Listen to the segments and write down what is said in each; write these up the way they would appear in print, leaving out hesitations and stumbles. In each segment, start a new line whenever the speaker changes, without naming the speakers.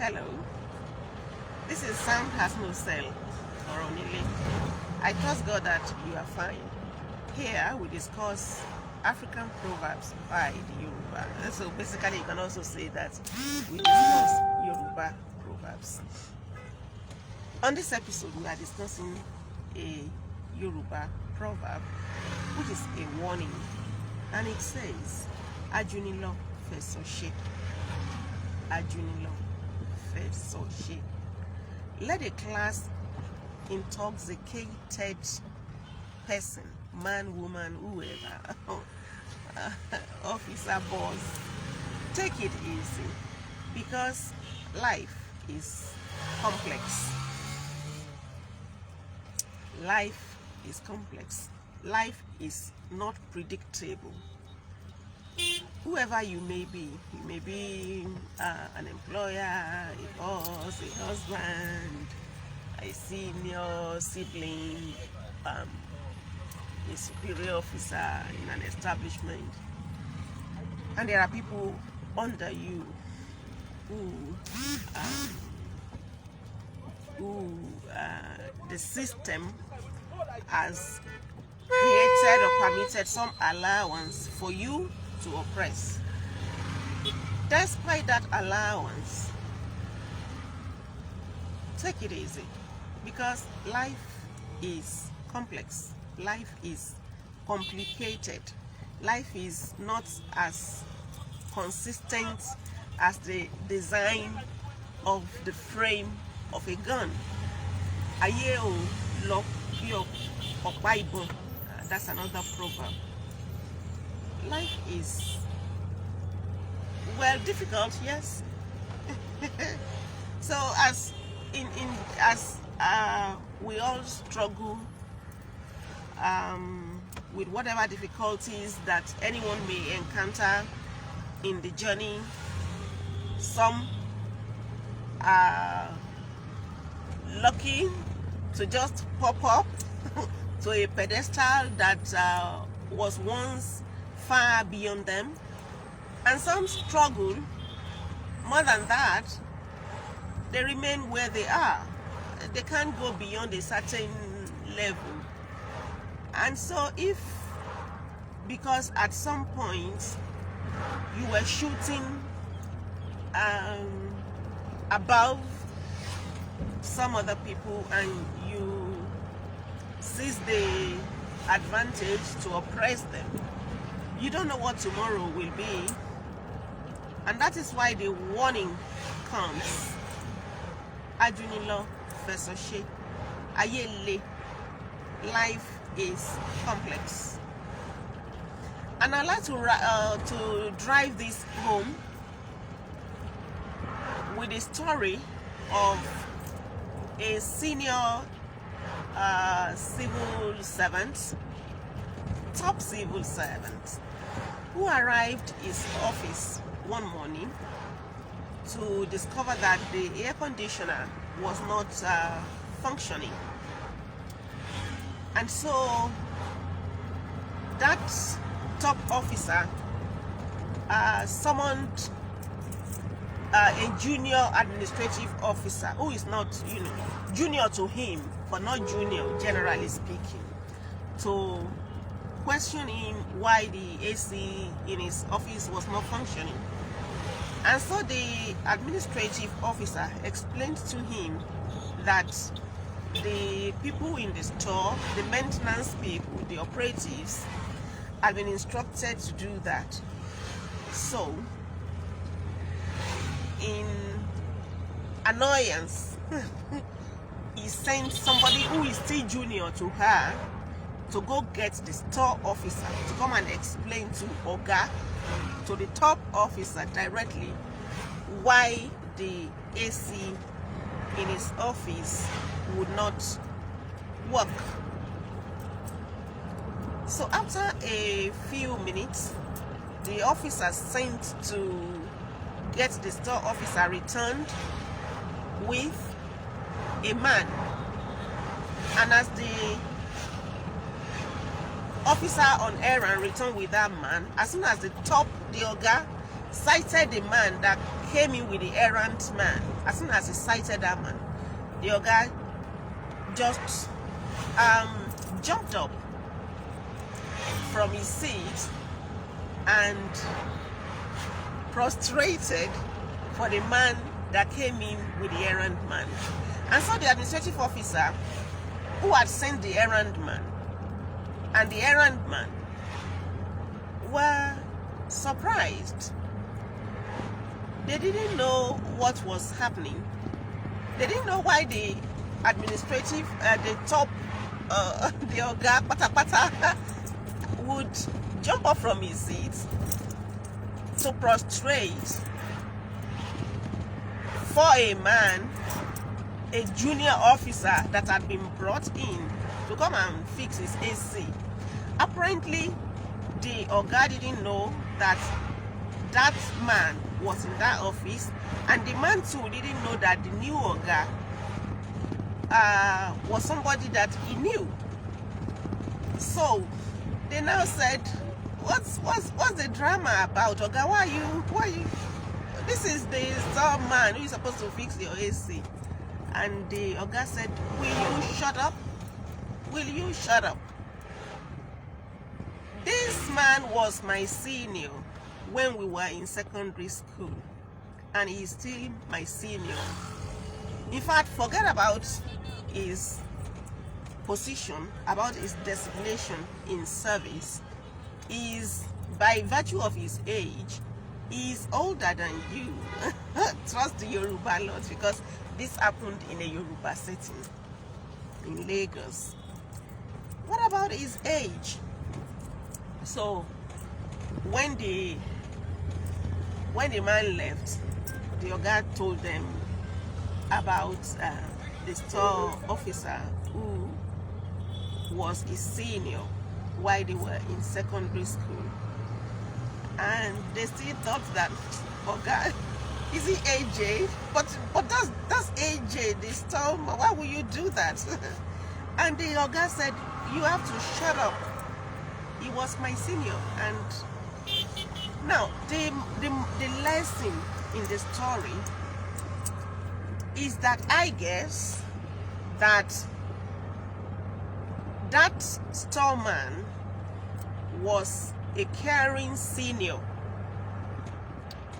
Hello, this is Sound Has No Cell or Onile. I trust God that you are fine. Here we discuss African proverbs by the Yoruba. So basically you can also say that we discuss Yoruba proverbs. On this episode we are discussing a Yoruba proverb which is a warning, and it says Ajunilọ Fẹ. Ajunilọ Fẹ. Let a class intoxicated person, man, woman, whoever, officer, boss, take it easy, because life is complex. Life is complex. Life is not predictable. Whoever you may be an employer, a boss, a husband, a senior sibling, a superior officer in an establishment, and there are people under you who the system has created or permitted some allowance for you to oppress. Despite that allowance, take it easy, because life is complex. Life is complicated. Life is not as consistent as the design of the frame of a gun. Ayé ò lọ bí ọ̀pá ìbọn. That's another proverb. Life is, well, difficult, yes. So as we all struggle with whatever difficulties that anyone may encounter in the journey, some are lucky to just pop up to a pedestal that was once far beyond them, and some struggle more than that. They remain where they are. They can't go beyond a certain level. And so because at some point you were shooting above some other people and you seized the advantage to oppress them, you don't know what tomorrow will be. And that is why the warning comes. Ajunilọ Fẹ. Ayé le. Life is complex. And I'd like to drive this home with the story of a senior civil servant, top civil servant, who arrived his office one morning to discover that the air conditioner was not functioning. And so that top officer summoned a junior administrative officer who is not, junior to him, but not junior, generally speaking, to question him why the AC in his office was not functioning. And so the administrative officer explained to him that the people in the store, the maintenance people, the operatives, had been instructed to do that. So, in annoyance, he sent somebody who is still junior to her to go get the store officer to come and explain to Oga, to the top officer directly, why the AC in his office would not work. So after a few minutes, the officer sent to get the store officer returned with a man. And as the officer on errand returned with that man, as soon as the Oga sighted the man that came in with the errant man. As soon as he sighted that man, the Oga just jumped up from his seat and prostrated for the man that came in with the errand man. And so the administrative officer who had sent the errand man and the errand man were surprised. They didn't know what was happening. They didn't know why the administrative, the top, the Oga Pata would jump up from his seat to prostrate for a man, a junior officer that had been brought in to come and fix his AC. Apparently, the Oga didn't know that that man was in that office, and the man too didn't know that the new Oga was somebody that he knew. So they now said, what's the drama about, Oga? Why are you this is the star man who is supposed to fix your AC. And the Oga said, will you shut up? Will you shut up? This man was my senior when we were in secondary school, and he's still my senior. In fact, forget about his position, about his designation in service. Is by virtue of his age, he's older than you. Trust the Yoruba Lord, because this happened in a Yoruba setting in Lagos. What about his age? So when the man left, the Oga told them about the store officer who was his senior while they were in secondary school, and they still thought that Oga, is he AJ? But that's AJ, the store. Why would you do that? And the Oga said, you have to shut up. He was my senior. And now the lesson in the story is that I guess that storeman was a caring senior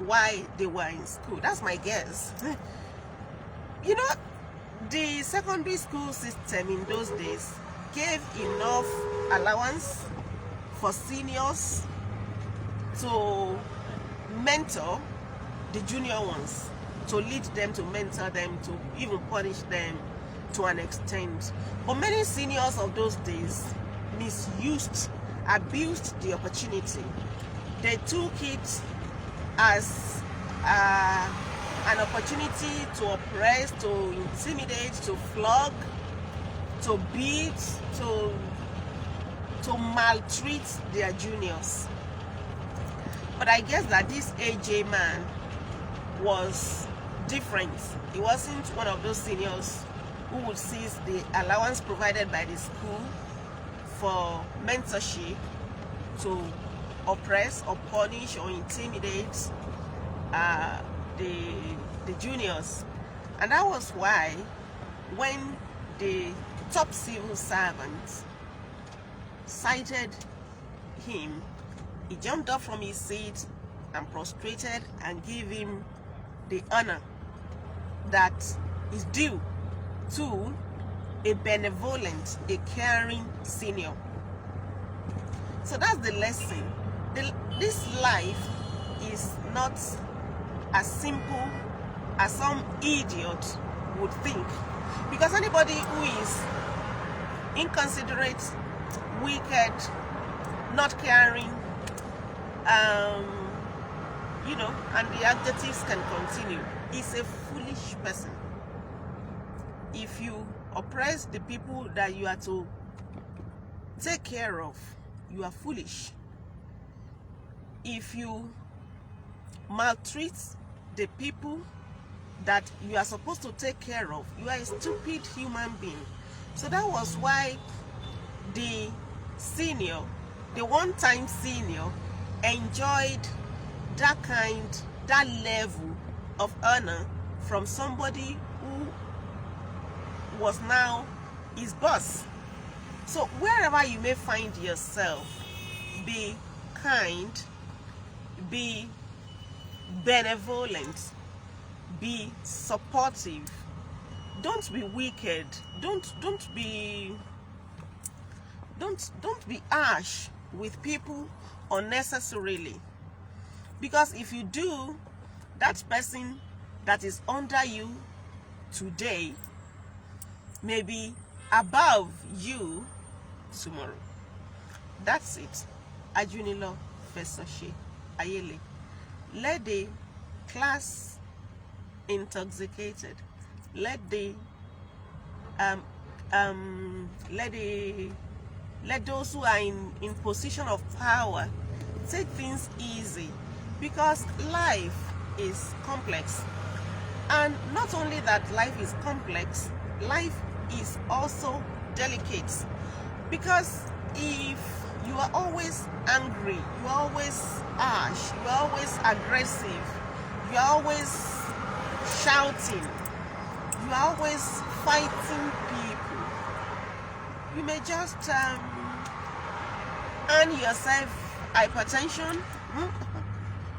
while they were in school. That's my guess. You know, the secondary school system in those days gave enough allowance for seniors to mentor the junior ones, to lead them, to mentor them, to even punish them to an extent. But many seniors of those days misused, abused the opportunity. They took it as an opportunity to oppress, to intimidate, to flog, to beat, to maltreat their juniors. But I guess that this AJ man was different. He wasn't one of those seniors who would seize the allowance provided by the school for mentorship to oppress or punish or intimidate the juniors. And that was why when the top civil servant cited him, he jumped up from his seat and prostrated and gave him the honor that is due to a benevolent, a caring senior. So that's the lesson. This life is not as simple as some idiot would think. Because anybody who is inconsiderate, wicked, not caring, you know, and the adjectives can continue, is a foolish person. If you oppress the people that you are to take care of, you are foolish. If you maltreat the people that you are supposed to take care of, you are a stupid human being. So that was why the senior, the one-time senior, enjoyed that level of honor from somebody who was now his boss. So wherever you may find yourself, be kind, be benevolent, be supportive. Don't be wicked. Don't be harsh with people unnecessarily. Because if you do, that person that is under you today may be above you tomorrow. That's it. Ajunilọ Fẹ Ayele. Let the class intoxicated, let those who are in position of power take things easy, because life is complex. And not only that life is complex, life is also delicate. Because if you are always angry, you are always harsh, you are always aggressive, you are always shouting, you are always fighting people, you may just earn yourself hypertension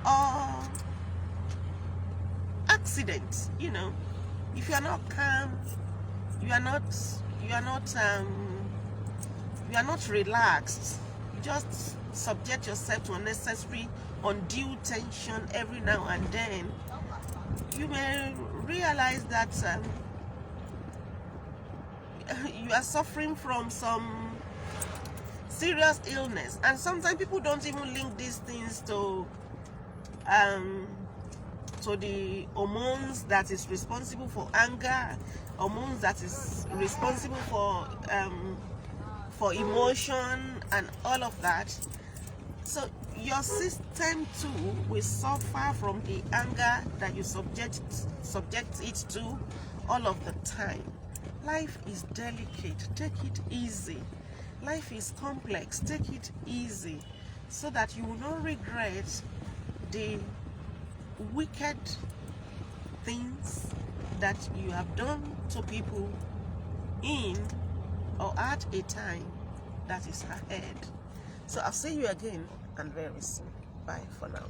or accident. You know, if you are not calm, you are not relaxed, you just subject yourself to unnecessary, undue tension every now and then, you may realize that you are suffering from some serious illness. And sometimes people don't even link these things to the hormones that is responsible for anger, hormones that is responsible for emotion and all of that. So your system too will suffer from the anger that you subject it to all of the time. Life is delicate, take it easy. Life is complex, take it easy, so that you will not regret the wicked things that you have done to people in or at a time that is ahead. So I'll see you again and very soon. Bye for now.